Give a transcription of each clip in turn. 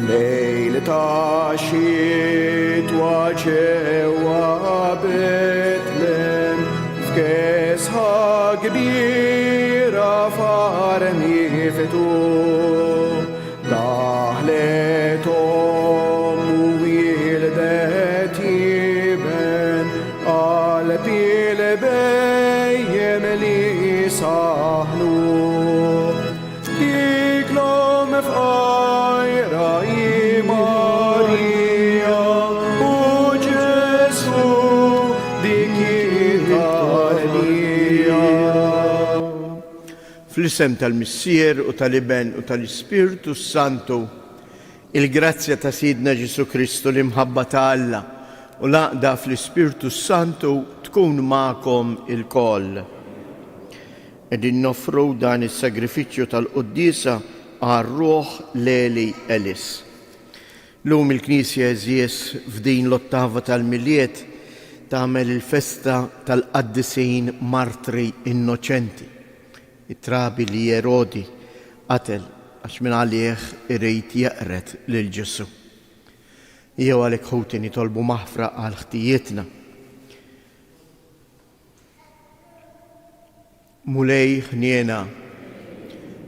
Lejl ta' xitwa ġewwa Betlem, f'kesħa kbira farmi fitu. Daħlet ommu wildet jiben, qalbi l-bejjem li saħnu. Diklom f'qajra Marija u Ġesu dik il-Talija. Fl-isem tal-Missier u tal-Iben u tal-Ispirtu Santu, il-grazzja ta' Sidna Ġesu Kristu l-imħabba ta' Alla u l-aqda fl-Ispirtu Santu tkun ma'kom il-koll. Qegħdin noffru dan is-sagrifiċċju tal-Qudiesa għar-Ruħ Leli Elis. Llum il-Knisja eżies f'din l-ottava tal-Miliet tagħmel il-festa tal-Qaddisin Martri Innoċenti, it-trabi li Erodi qatel għax minn għalih irid jaqret lil Ġesu. Jew għalhekk ħuti nitolbu maħfra għal ħtijietna. Mulej ħniena,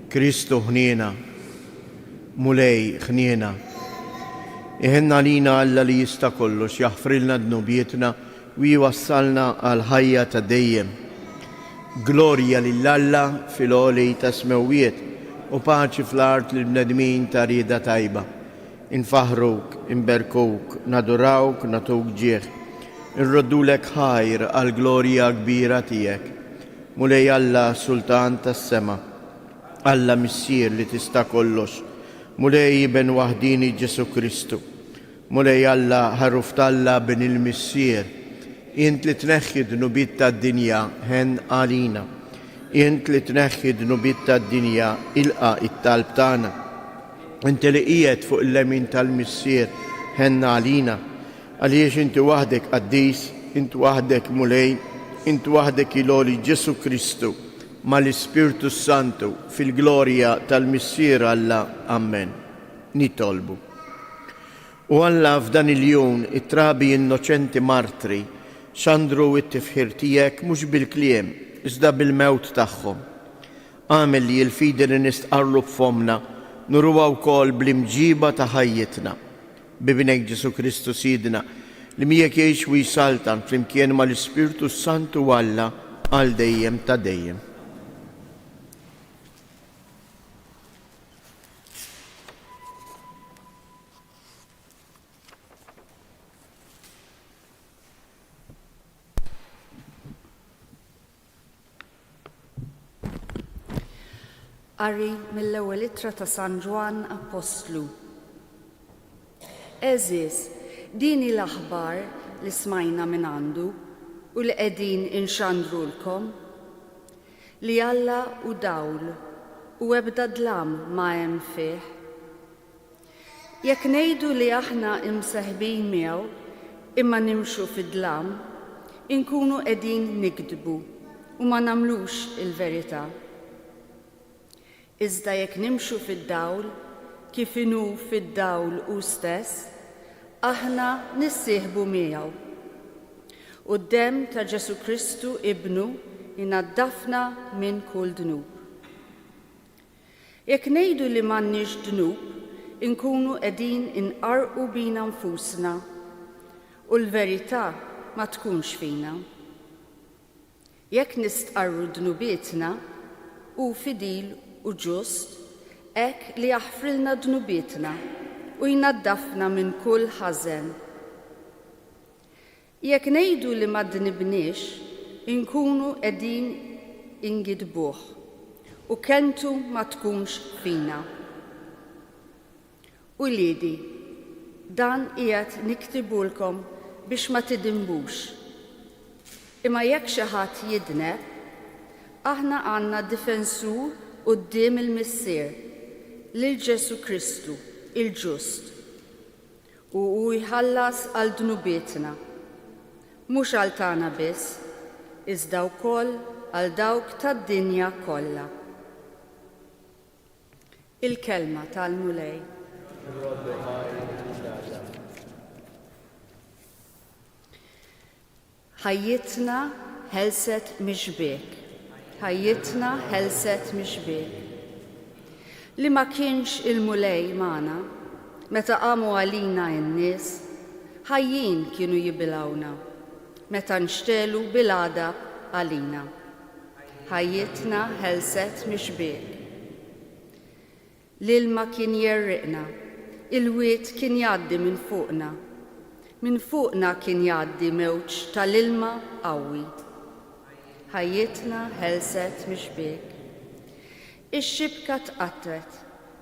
Kristu ħniena, mulej ħniena. Iħenna lina Alla li jista' kollox jaħfrilna dnubietna u jwassalna għal ħajja ta' dejjem. Glorja lill-Alla fil-għoli ta' smewiet u paċi fl-art lill-bnedmin ta' rieda tajba. Infaħruk, inberkuk, nadurawk, natuk ġieħ. Inroddulek ħajr għal glorja kbira tiegħek. Mulej Alla Sultan tas-sema, Alla Missier li tista' kollox, mulej Iben waħdini Ġesu Kristu, mulej Alla ħaruf t'Alla ben il-Missier, int li tneħħi dnubiet tad-dinja ħen għalina, int li tneħħi dnubiet tad-dinja ilqa it-talb tagħna, int li qiegħed fuq il-lemin tal-Missier ħen għalina, għaliex inti waħdek qaddis, int waħdek mulej, int waħdek il-għoli Ġesu Kristu mal-Ispirtu Santu fil-glorja tal-Missier Alla. Amen. Nitolbu. U Alla f'dan il-jum it-trabi innoċenti martri xandru it-tifħir tiegħek mhux bil-kliem iżda bil-mewt tagħhom. Għamel li l-fidi li nistqarru b'fomna nurruha wkoll bl-imġiba ta' ħajjitna. Bibnek Ġesu Kristu Sidna li miegħek jgħix u jsaltan flimkien mal-Ispirtu Santu Alla għal dejjem ta' dejjem. Qari mill-ewwel ittra ta' San Ġwan Apostlu. Eżiż, din l-aħbar li smajna minn għandu u li qegħdin inxandrulkom li Alla u dawl u ebda dlam ma hemm fih. Jekk ngħidu li aħna imseħbin miegħu imma nimxu fid-dlam, inkunu qegħdin nikdbu u ma nagħmlux il-verità. Iżda jekk nimxu fid-dawl kif inhu fid-dawl hu stess, aħna nissieħbu miegħu. U d-demm ta' Ġesu Kristu Ibnu inaddafna minn kull dnub. Jekk ngħidu li m'għandniex dnub, inkunu qegħdin inqarqu bina nfusna u l-verità ma tkunx fina. Jekk nistqarru dnubietna hu fidil u ġust hekk li jaħfrilna dnubietna u jnaddafna minn kull ħażen. Jekk ngħidu li ma dnibniex, inkunu qegħdin ingidbuh u kelmtu ma tkunx fina. Uliedi, dan qiegħed niktibulkom biex ma tidinbux. Imma jekk xi ħadd jidneb, aħna għandna difensur quddiem il-Missier lil Ġesu Kristu, il-Ġust, u hu jħallas għal dnubietna, mhux għal tagħna biss, iżda wkoll għal dawk tad-dinja kollha. Il-kelma tal-mulej. ħajjitna ħelset mixbek, ħajjitna ħelset mixbek. Li ma kienx il-mulej magħna, meta qamu għalina n-nies, ħajjin kienu jibilawna, meta nxtelu bil-għadab għalina. Ħajjitna ħelset mixbek. L-ilma kien jerriqna, il-wiet kien jgħaddi minn fuqna kien jgħaddi mewġ tal-ilma qawwi. Ħajjitna ħelset mixbek. Ix-xibka tqattret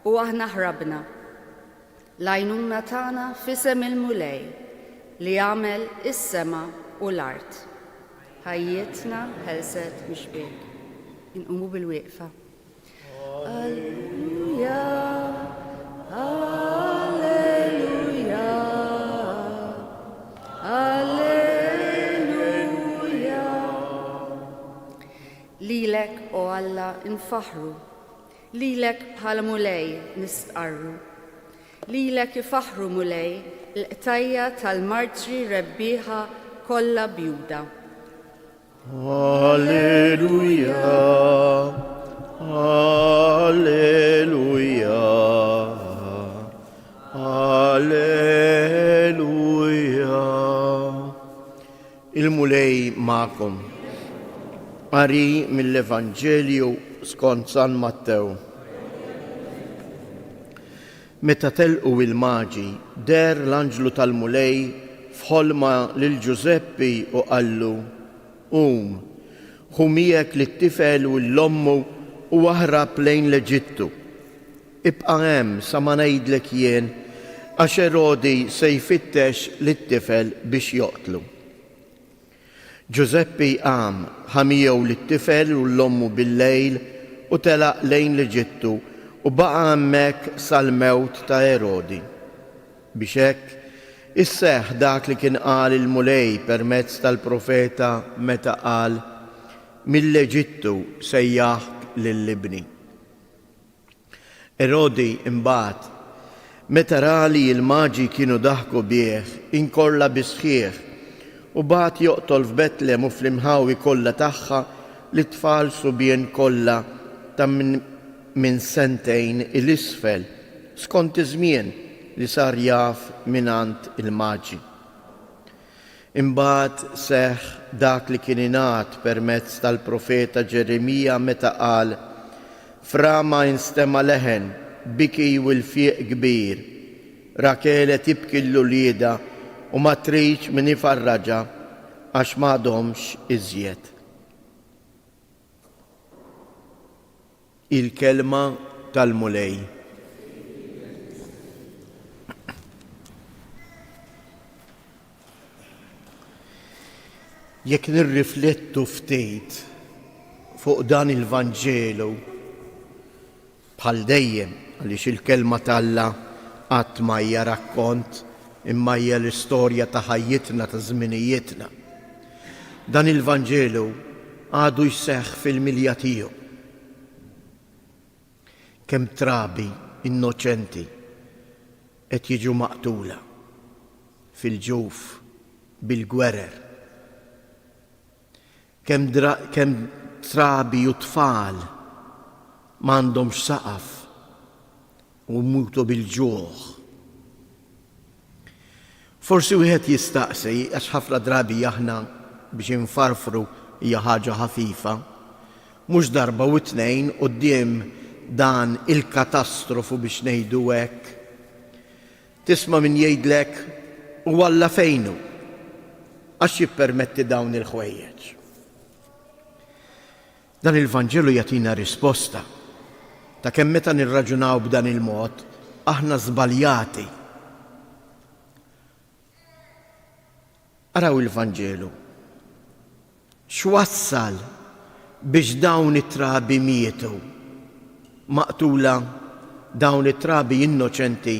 u aħna ħrabna. L-għajnuna tagħna fisem il-mulej li għamel is-sema u l-art. Ħajjitna ħelset mixbek. Inqumu bil-wieqfa. Alleluja, alleluja, alleluja. Lilek o Alla infaħru, lilek bħala mulej nistqarru. Lilek ifaħru mulej l-qtajja tal-martri rebbieħa kollha bjuda. Alleluja, alleluja, alleluja. Il-mulej ma'kom. Qari mill-Evanġelju skont San Mattew. Meta telqu il-maġi, der l-anġlu tal-mulej f'ħolma lil Giuseppi u qallu: ħu miegħek lit-tifel u l-ommu u aħrab lejn l-Eġittu. Ibqa' hemm sa ma ngħidlek jien, għax Erodi se jfittex lit-tifel biex joqtlu. Giuseppi qam ħamijew lit-tifel u l-ommu bil-lejl u telaq lejn l-Eġittu u baqa' hemmhekk sal-mewt ta' Erodi. Biex hekk isseħħ dak li kien qal il-mulej permezz tal-profeta meta qal: mill-Eġittu sejjaħk lill-libni. Erodi imbagħad meta rali il-maġi kienu daħku bih inkolla bisħieħ u bagħad joqtol f'Betlem u fl-imħawi kollha tagħha l-tfal subien kollha ta' minn sentejn il-isfel skont iż-żmien li sar jaf minant il-maġi. Imbagħad seħħ dak li kien ingħad permezz tal-profeta Ġeremija meta qal: frama instema leħen, biki u l-fieq kbir, Rakele tibki l-ulieda u ma tridx min ifarraġa għax m'għadhomx iżjed. Il-kelma tal-mulej. Jekk nirriflettu ftit fuq dan il-Vanġelu bħal dejjem għaliex il-kelma talla qatt ma hija rakkont imma hija l-istorja ta' ħajjitna ta' żminijietna. Dan il-Vanġelu għadu jseħħ fil-milja tiegħu. Kemm trabi innoċenti qed jiġu maqtula fil-ġuf bil-gwerer. Kemm trabi u tfal m'għandhomx saqaf u mutu bil-ġuħ. Forsi wieħed jistaqsi għax ħafna drabi aħna biex infarfru hija ħaġa ħafifa, mhux darba u tnejn quddiem dan il-katastrofu biex ngħidu hekk. Tisma' min jgħidlek u Alla fejnu għax jippermetti dawn il-ħwejjeġ. Dan il-Vanġelu jagħtina risposta ta' kemm meta nirraġunaw b'dan il-mod aħna żbaljati. Araw il-Vanġelu. X'wassal biex dawn it-trabi mietu maqtula, dawn it-trabi innoċenti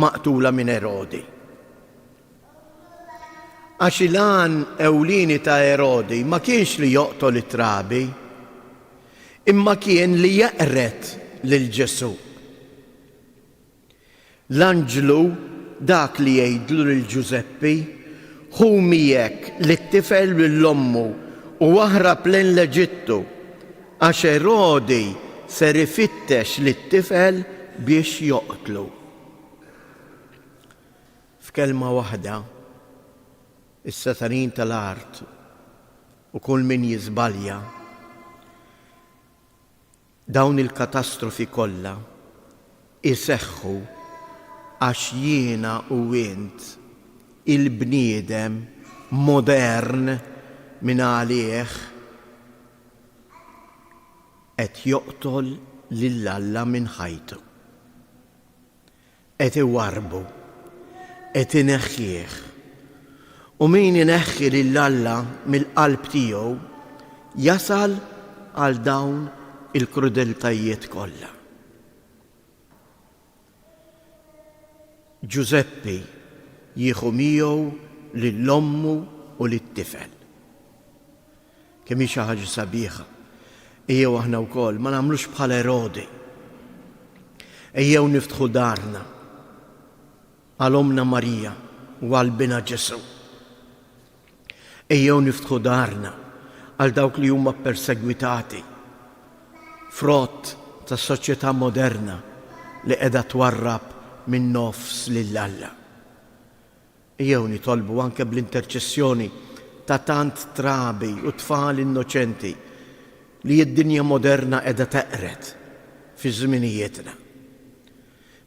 maqtula minn Erodi. Għax il-għan ewlieni ta' Erodi ma kienx li joqtol it-trabi, imma kien li jaqret lil Ġesu. L-anġlu dak li jgħidlu lil Giuseppi ħu miegħek lit-tifel lill-ommu u waħrab lejn l-Eġittu għax Erodi ser ifittex lit-tifel biex joqtlu. F'kelma waħda, is-satanin tal-art u kull min jiżbalja dawn il-katastrofi kollha iseħħu għax jiena u int il-bniedem modern minn għalih qed joqtol lill-Alla minn ħajtu. Qed iwarbu, qed ineħħih. U min ineħħi lill-Alla mill-qalb tiegħu jasal għal dawn il-krudeltajiet kollha. Giuseppi jieħu miegħu lill-ommu u lit-tifel. Kemm hi xi ħaġa sabiħa. Ejjew aħna wkoll ma nagħmlux bħal Erodi. Ejjew niftħu darna għal omna Marija u għal bina Ġesu. Ejjew niftħu darna għal dawk li huma persegwitati, frott tas soċjetà moderna li qiegħda twarrab min nofs lill-Alla. Ejjew nitolbu anke bl-interċessjoni ta' tant trabi u tfal innoċenti li d-dinja moderna qiegħda teqret fi żminijietna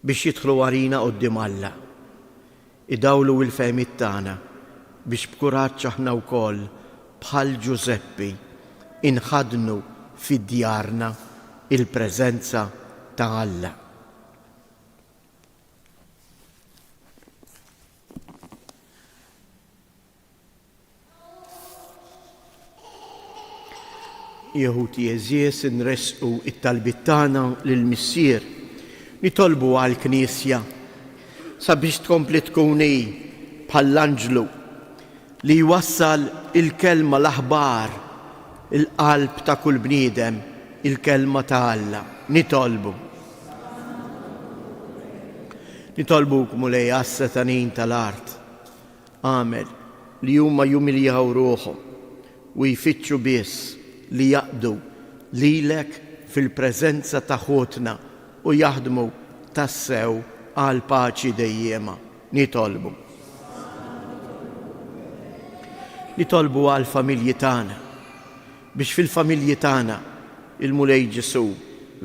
biex jidħlu għalina quddiem Alla, idawlu l-fehmiet tagħna biex b'kuraġġ aħna wkoll bħal Giuseppi inħadnu fid-djarna il-preżenza ta' Alla. Jeħudi eżies nresqu it-talbit tagħna lill-Missier nitolbu għall-Knisja sabiex tkompli tkun bħall-anġlu li jwassal il-kelma l-aħbar il-qalb ta' kull bniedem, il-kelma ta' Alla. Nitolbukom lej għas-setanin tal-art għamel li huma jumiljaw ruħhom u jfittxu biss li jaqdu lilek fil-preżenza ta' ħutna u jaħdmu tassew għal paċi dejjema. Nitolbu għal familji tagħna biex fil-familji tagħna il-Mulej Ġesu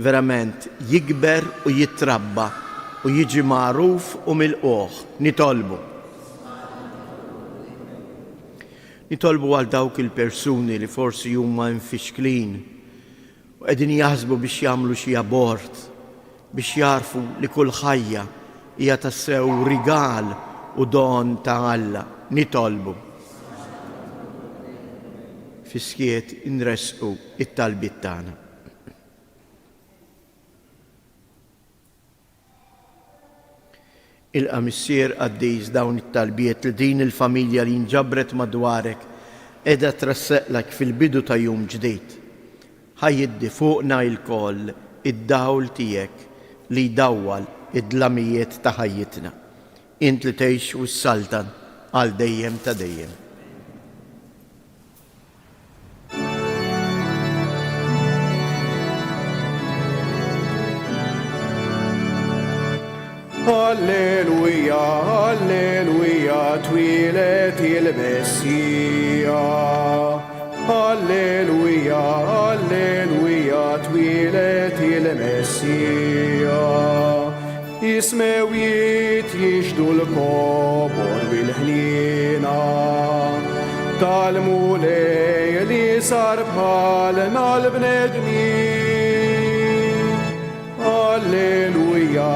verament jikber u jittrabba u jiġi magħruf u milquh. Nitolbu għal dawk il-persuni li forsi huma mfixklin u qegħdin jaħsbu biex jagħmlu xi abort, biex jarfu li kull ħajja hija tassew rigal u don ta' Alla. Nitolbu. Fiskiet inresqu it-talbiet tagħna. Ilqa' Missier Qaddiż dawn it-talbiet li din il-familja li nġabret madwarek qiegħda trasseqlek fil-bidu ta' jum ġdid. Ħajjiddi fuqna l-koll id-dawl tiegħek li jdawwal id-dlamijiet ta' ħajjitna. Int li tgħix u s-saltan għal dejjem ta' dejjem. Alleluja, alleluja, twilet il-Messija. Alleluja, alleluja, twilet il-Messija. Ismewiet jixdu l-kobor bil-ħnina tal-mulej li sar bħalna l-bnedmin. Alleluja,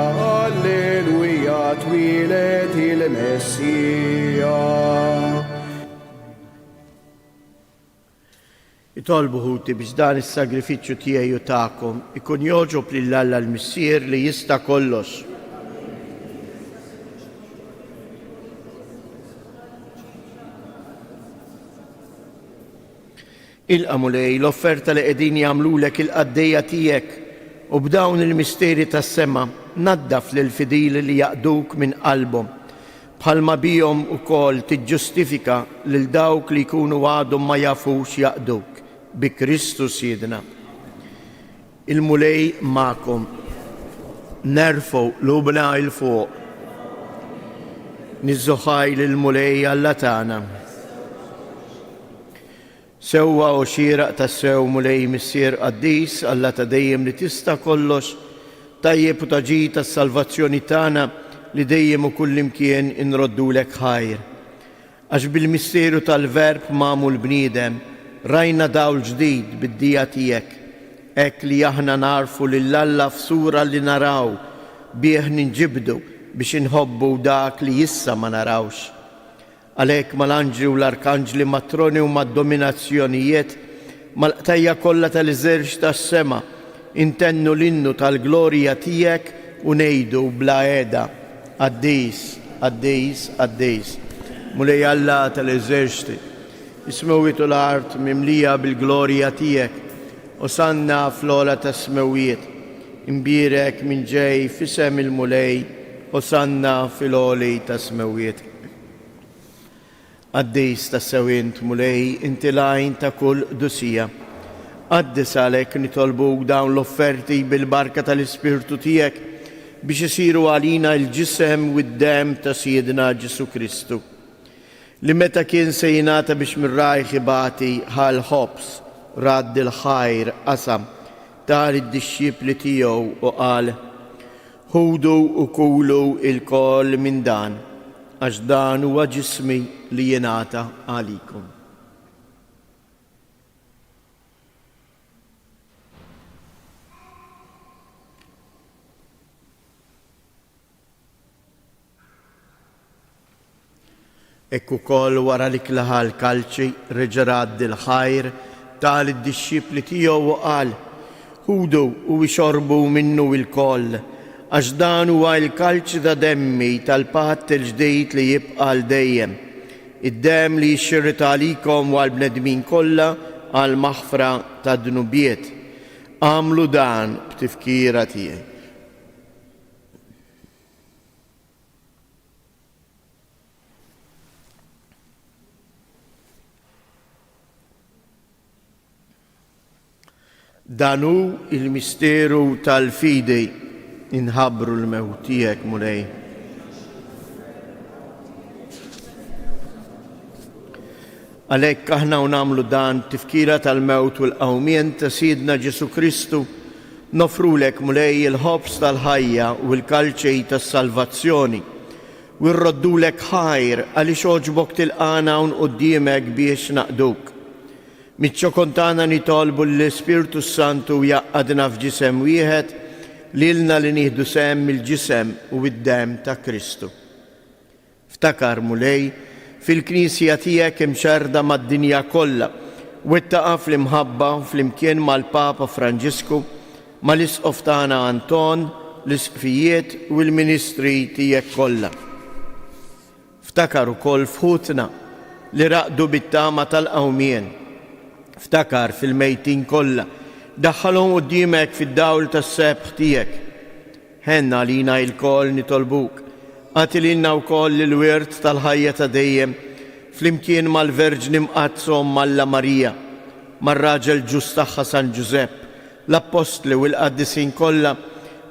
alleluja, twilet il-Messija. Itolbu ħuti biex dan is-sagrifiċċju tiegħi u tagħkom ikun joġob lill-Alla l-Missier li jista' kollox. Ilqa' Mulej l-offerta li qegħdin jagħmlulek il-qaddejja tiegħek u b'dawn il-misteri tas-sema naddaf lil fidili li jaqduk minn qalbhom bħalma bihom ukoll tiġġustifika lil dawk li jkunu għadhom ma jafux jaqduk bi Kristu Siedna. Il-mulej magħkom. Nerfgħu lubna il fuq. Nizzuħaj lil-mulej Alla tagħna. Sewwa u xieraq tas-sew mulej missier qaddis Alla ta' dejjem li tista' kollox, tajjeb u taġi tas-salvazzjoni tagħna li dejjem u kullimkien inroddulek ħajr. Għax bil-misteru tal-verb magħmul bniedem rajna dawl ġdid bid-dija tiegħek, hekk li aħna narfu lil Alla f'sura li naraw bih ninġibdu biex inħobbu dak li issa ma narawx. Għalhekk mal-anġli u l-arkanġli matroni u mad-dominazzjonijiet mal-qtajja kollha tal-eżerċ tas-sema intennu l-innu tal-glorja tiegħek u ngħidu bla qiegħda Qaddis, Qaddis, Qaddis. Mulej Alla tal-eżerċti, is-smewiet u l-art mimlija bil-glorja tiegħek, osanna fl-ola tas-smewiet, imbierek minn ġej f'isem il-mulej, osanna fil-oli tas-smewiet. Qaddis tas-sewint mulej inti lajn ta' kull dusija. Qaddis għalhekk nitolbuk dawn l-offerti bil-barka tal-Ispirtu tiegħek biex isiru għalina l-ġisem u d-dem ta' Siedna Ġesu Kristu. Li meta kien se jingħata biex mir-rajħ ibati ħal ħobs radd il-ħajr qasam tal id-dixxipli tiegħu u qal: ħudu u kulu il-koll minn dan, għax dan huwa ġismi li jingħata għalikom. Ekk ukoll wara li klaħa l-kalċi reġa' radd il-ħajr tal id-dixxipli tiegħu u qal: ħudu u ixorbu minnu il-koll, għax dan huwa l-kalċi ta' demmi tal-patt il-ġdid li jibqa' l dejjem, id-dem li jxirrita għalikom u għall-bnedmin kollha għal maħfra ta' dnubiet. Għamlu dan b'tifkira tiegħi. Dan hu il-misteru tal-fidi inħabbru l-mewt tiegħek mulej. Għalhekk aħna nagħmlu dan tifkira tal-mewt u l-qawmien ta' Siedna Ġesu Kristu, nofrulek mulej il-ħobs tal-ħajja u l-kalċej tas-salvazzjoni u rroddulek ħajr għaliex oġbok tilqana hawn quddiemek biex naqduk. Miċ-ċokontana nitolbu l-Ispirtu Santu jaqadna f'ġisem wieħed lilna li nieħdu sehem mill-ġisem u d-dem ta' Kristu. Ftakar mulej fil-Knisja tiegħek imxerda mad-dinja kollha u ittaqa' fl-imħabba flimkien mal-Papa Franġisku, mal-Isqof tagħna Anton, l-Isqfijiet u l-Ministri tiegħek kollha. Ftakar ukoll fħutna li raqdu bit-tama tal-qawmien. Ftakar fil-mejtin kollha, daħħalhom quddiemek fid-dawl tas-sebħ tiegħek. Ħenna lina l-koll nitolbuk, għati lilna wkoll il-wirt tal-ħajja ta' dejjem flimkien mal-Verġni mqazzhom Malla Marija, mar-raġel ġust tagħha San Ġusepp, l-Apostli u l-Qaddisin kollha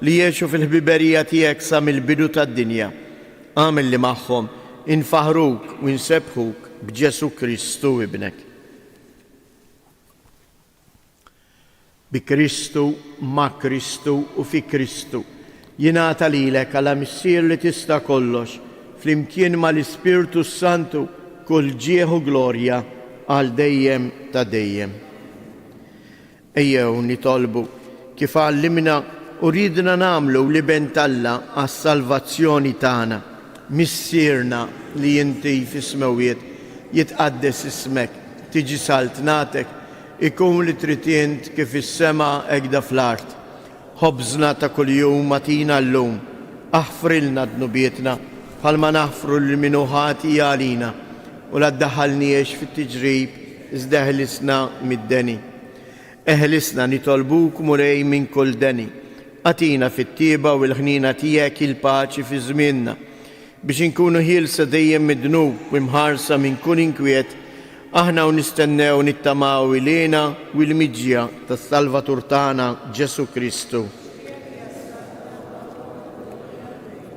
li jgħixu fil-ħbiberija tiegħek sa mill-bidu tad-dinja. Għamel li magħhom infaħruk u nsebħuk b'Ġesu Kristu ibnek. Bi Kristu, ma' Kristu u fi Kristu jingħata lilek għala missier li tista' kollox flimkien mal-Ispirtu Santu kull ġieħ u glorja għal dejjem ta' dejjem. Ejjew nitolbu kif għallimna u ridna nagħmlu li bentalla għas-salvazzjoni tagħna, missierna li inti fis-smewiet jitqaddes ismek, tiġi saltnatek, ikun li tritient kif is-sema hekk fl-art. Ħobżna ta' kuljum matina llum, aħfrilna dnubietna bħalma naħfru l-minuħati għalina u la ddaħħalniex fit-tiġrib iżda eħlisna mid-deni. Eħlisna nitolbuk mulej minn kull deni Atina fit-tieba u l-ħnina tiegħek il-paċi fi żmienna biex inkunu ħielsa dejjem mid-dnub u mħarsa minn kull inkwiet aħna u nistennew nittamaw ilina u l-miġja tas-Salvatur tagħna Ġesu Kristu.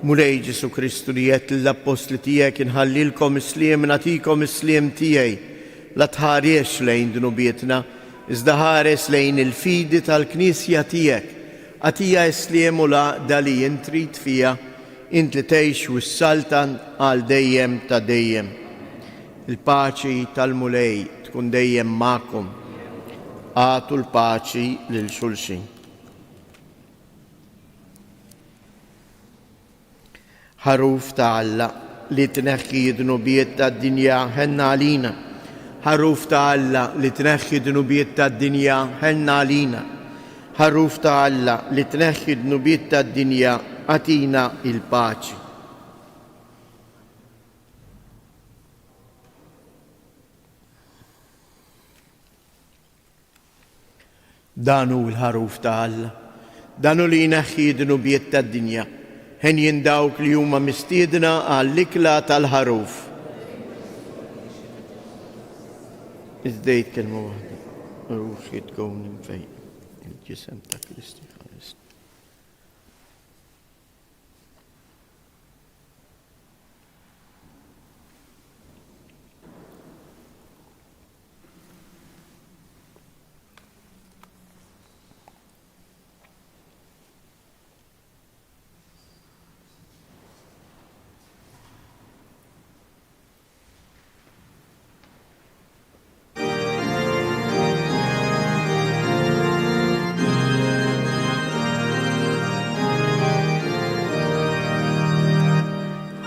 Mulej Ġesu Kristu li qed l-apostli tiegħek inħallilkom isliem nagħtikom isliem tiegħi la tħares lejn dnubietna iżda ħares lejn il-fidi tal-Knisja tiegħek. Għatija isliem u laqda li jintrid fija int li tgħix u s-saltan għal dejjem ta' dejjem. Il-paċi tal-mulej tkun dejjem magħkom. Għatu l-paċi lil xulxin. Ħaruf ta' Alla li tneħħi d-dnubiet tad-dinja ħenna għalina. Ħaruf ta' Alla li tneħħi d-dnubiet tad-dinja ħenna għalina. Ħaruf ta' Alla li tneħħi d-dnubiet tad-dinja għatina il-paċi. Danu l-ħaruf ta' Alla, danu li jneħħi d-dnubiet tad-dinja, ħen jindawk li huma mistiedna għall-ikla tal-ħaruf. Iżdejt kelma waħda, ħaruf jitkown fejn il-ġisem ta' Kristi ħares.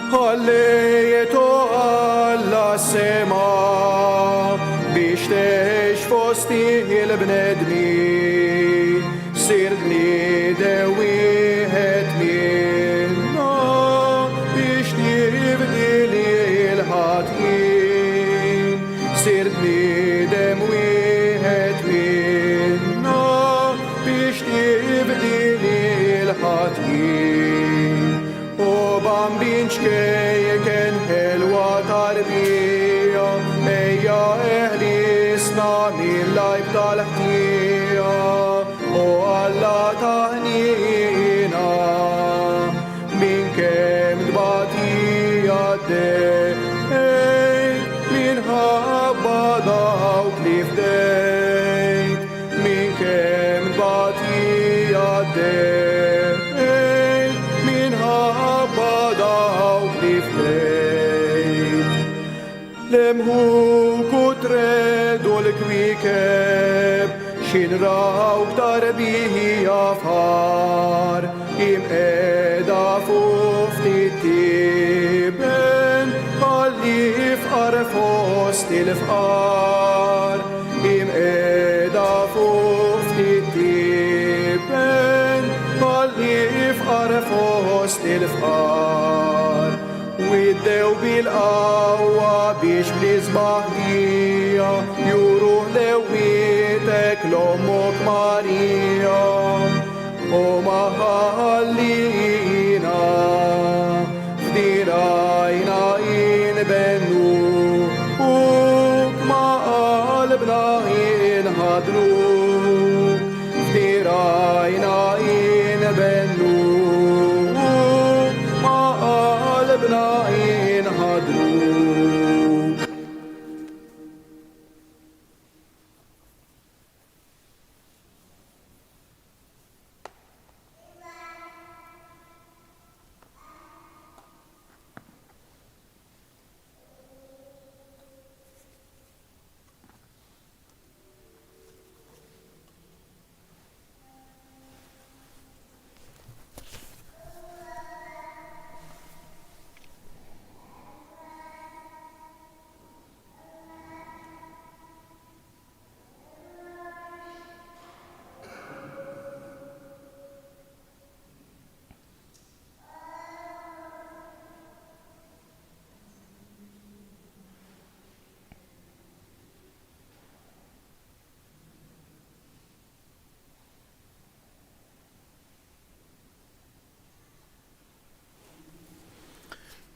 Ħallejtu Alla sema biex teħx fosti il-bnedmin, sir bniedem wieħed minna biex tiribdili il-ħatjin, sir bniedem wieħed minna biex tiribdili il-ħatjin. Bambin xkejken ħelwa tarbija, ejja eħlisna mill-lajb tal-ħtija, u Alla taħnina min kem dbatija d-dejt, minħabba dawk li fdejt, min kem dbatija d-dejt. Lemhu kutredu l-kwikeb, xinraw tarbija far, imqeda fufti tiben, għalli fqar fost il-fqar, imqeda fufti tiben, għalli fqar fost il-fqar. Widdew bil-qawwa biex bl-izbaħija juruħ lewietek l-ommok Marija u maħallina f'dirajna inbennu u maqalbna inħadru f'dirajna inbennu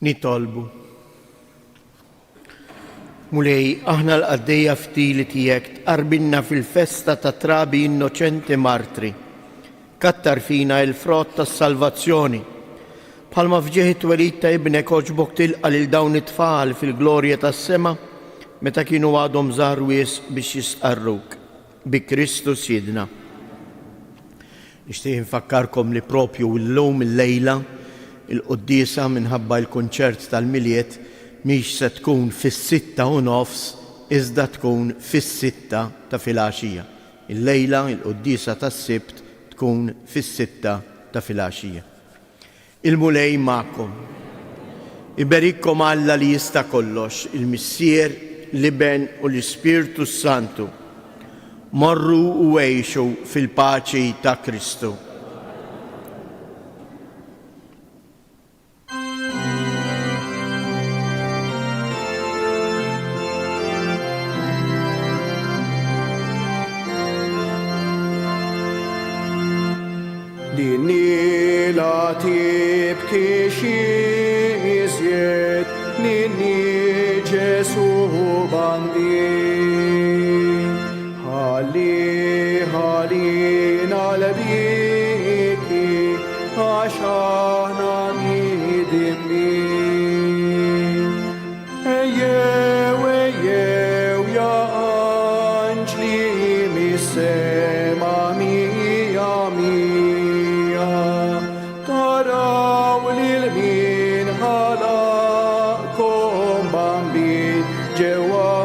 nitolbu. Mulej, aħna l-qaddeja ftili tijek tqarbinna fil-festa ta' trabi innoċenti martri. Kattar fina il-frott tas salvazzjoni. Palma fġeħit welid ta' ibnek oġbok tilqa lil dawn it-tfal fil-glorja tas-sema meta kienu għadhom żgħar wies biex jistqarruk. Bi Kristus jidna. Nixtieq infakkarkom li propju llum il-lejla il-qoddisa minħabba l-kunċert tal-miliet mhix se tkun fis-6:30 iżda tkun fis-6 ta' filgħaxija. Il-lejla il-qoddisa tas-sibt tkun fis-6 ta' filgħaxija. Il-mulej magħkom. Iberikkom Alla li jista' kollox, il-Missier, l-Iben u l-Ispirtu Santu. Morru u għejxu fil-paċi ta' Kristu. Ninni la tibki xizjed, ninni Ġesu bambin. Halli, hallina l-biki, għaxaħna nidimmin. Ejjew, ja anġli mis-sema mija mija, taraw lil min ħalaqkom bambin ġewa